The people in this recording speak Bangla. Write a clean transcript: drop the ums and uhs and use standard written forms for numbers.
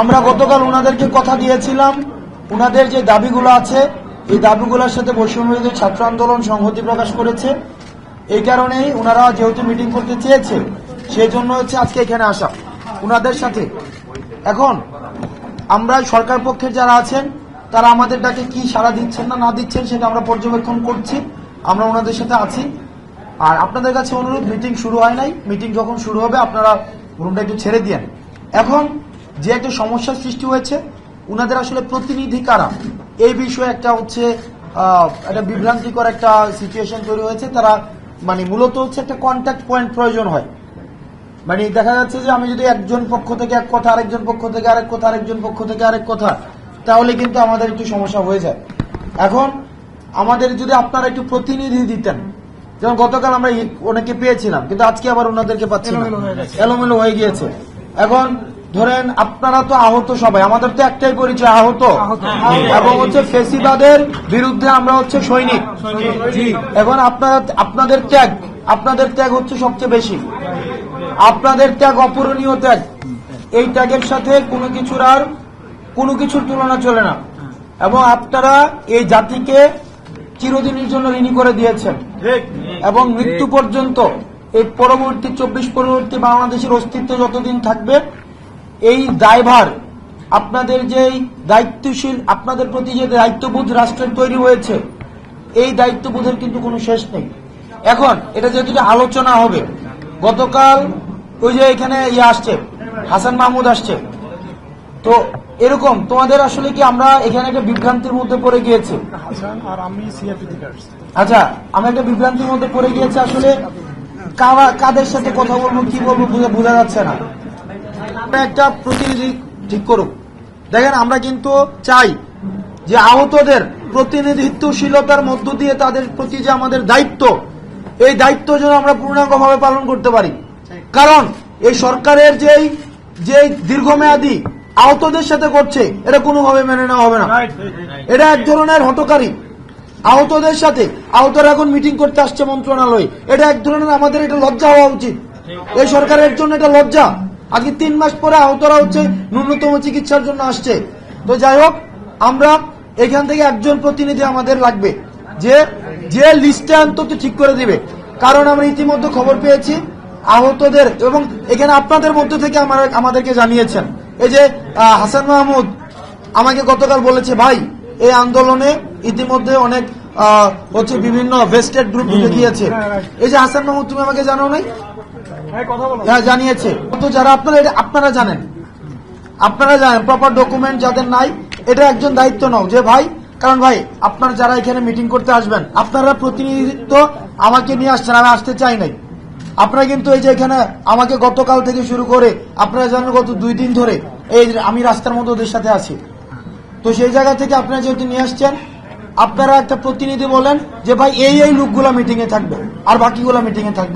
আমরা গতকাল ওনাদেরকে কথা দিয়েছিলাম, ওনাদের যে দাবিগুলো আছে এই দাবিগুলোর সাথে বৈষম্যবিরোধী ছাত্র আন্দোলন সংহতি প্রকাশ করেছে। এই কারণেই ওনারা যেহেতু মিটিং করতে চেয়েছে সেই জন্য হচ্ছে আজকে এখানে আসা ওনাদের সাথে। এখন আমরা সরকার পক্ষের যারা আছেন তারা আমাদের ডাকে কি সাড়া দিচ্ছেন না দিচ্ছেন সেটা আমরা পর্যবেক্ষণ করছি, আমরা ওনাদের সাথে আছি। আর আপনাদের কাছে অনুরোধ, মিটিং শুরু হয় নাই, মিটিং যখন শুরু হবে আপনারা রুমটা একটু ছেড়ে দিয়েন। এখন যে একটা সমস্যার সৃষ্টি হয়েছে, উনাদের আসলে প্রতিনিধি কারা এই বিষয়ে একটা হচ্ছে একটা বিভ্রান্তিকর একটা সিচুয়েশন তৈরি হয়েছে। তারা মানে মূলত হচ্ছে একটা কন্ট্যাক্ট পয়েন্ট প্রয়োজন হয়। মানে দেখা যাচ্ছে যে আমি যদি একজন পক্ষ থেকে এক কথা, আরেকজন পক্ষ থেকে আরেক কথা, আরেকজন পক্ষ থেকে আরেক কথা, তাহলে কিন্তু আমাদের একটু সমস্যা হয়ে যায়। এখন আমাদের যদি আপনারা একটু প্রতিনিধি দিতেন, যেমন গতকাল আমরা অনেকে পেয়েছিলাম কিন্তু আজকে আবার ওনাদেরকে পাচ্ছি না, এলোমেলো হয়ে গিয়েছে। এখন ধরেন আপনারা তো আহত সবাই, আমাদের তো একটাই পরিচয় আহত, এবং হচ্ছে ফেসিবাদের বিরুদ্ধে আমরা হচ্ছে সৈনিক। এখন আপনাদের ত্যাগ হচ্ছে সবচেয়ে বেশি, আপনাদের ত্যাগ অপূরণীয় ত্যাগ। এই ত্যাগের সাথে কোনো কিছুর তুলনা চলে না। এবং আপনারা এই জাতিকে চিরদিনের জন্য ঋণী করে দিয়েছেন এবং মৃত্যু পর্যন্ত এই পরবর্তী 24 পরবর্তী বাংলাদেশের অস্তিত্ব যতদিন থাকবে এই দায়ভার, আপনাদের যে দায়িত্বশীল, আপনাদের প্রতি যে দায়িত্ববোধ রাষ্ট্রের তৈরি হয়েছে, এই দায়িত্ববোধের কিন্তু কোনো শেষ নেই। এখন এটা যেহেতু আলোচনা হবে, গতকাল ওই যে এখানে আসছে হাসান মাহমুদ আসছে, তো এরকম তোমাদের আসলে কি আমরা এখানে একটা বিভ্রান্তির মধ্যে পড়ে গিয়েছি। আচ্ছা, আমি একটা বিভ্রান্তির মধ্যে পড়ে গিয়েছি, আসলে কাদের সাথে কথা বলবো কি বলবো বোঝা যাচ্ছে না। একটা প্রতিনিধি ঠিক করুক। দেখেন, আমরা কিন্তু চাই যে আহতদের প্রতিনিধিত্বশীলতার মধ্য দিয়ে তাদের প্রতি যে আমাদের দায়িত্ব, এই দায়িত্ব যেন আমরা পূর্ণাঙ্গভাবে পালন করতে পারি। কারণ এই সরকারের যে দীর্ঘমেয়াদী আহতদের সাথে করছে, এটা কোনোভাবে মেনে নেওয়া হবে না। এটা এক ধরনের হঠকারী আহতদের সাথে। আহতরা এখন মিটিং করতে আসছে মন্ত্রণালয়ে, এটা এক ধরনের আমাদের এটা লজ্জা হওয়া উচিত। এই সরকারের জন্য এটা লজ্জা। আজকে 3 মাস পরে আহতরা হচ্ছে ন্যূনতম চিকিৎসার জন্য আসছে। তো যাই হোক, আমরা এখান থেকে একজন প্রতিনিধি আমাদের লাগবে যে লিস্টে অন্তত ঠিক করে দিবে। কারণ আমরা ইতিমধ্যে খবর পেয়েছি আহতদের, এবং এখানে আপনাদের মধ্যে থেকে আমাদেরকে জানিয়েছেন, এই যে হাসান মাহমুদ আমাকে গতকাল বলেছে, ভাই এই আন্দোলনে ইতিমধ্যে অনেক হচ্ছে বিভিন্ন ভেস্টেড গ্রুপ ঢুকে গিয়েছে। এই যে হাসান মাহমুদ, তুমি আমাকে জানাও নাই? হ্যাঁ, জানিয়েছে। তো যারা আপনারা জানেন প্রপার ডকুমেন্ট যাদের নাই, এটা একজন দায়িত্ব নাও যে ভাই, কারণ ভাই আপনারা যারা এখানে মিটিং করতে আসবেন, আপনারা প্রতিনিধিত্ব আমাকে নিয়ে আসছেন, আমি আসতে চাই নাই। আপনারা কিন্তু এই যে এখানে আমাকে গতকাল থেকে শুরু করে আপনারা জানেন গত 2 দিন ধরে এই আমি রাস্তার মধ্যে ওদের সাথে আছি। তো সেই জায়গা থেকে আপনারা যেহেতু নিয়ে আসছেন, আপনারা একটা প্রতিনিধি বলেন যে ভাই এই লোকগুলা মিটিং এ থাকবে আর বাকিগুলা মিটিং এ থাকবে।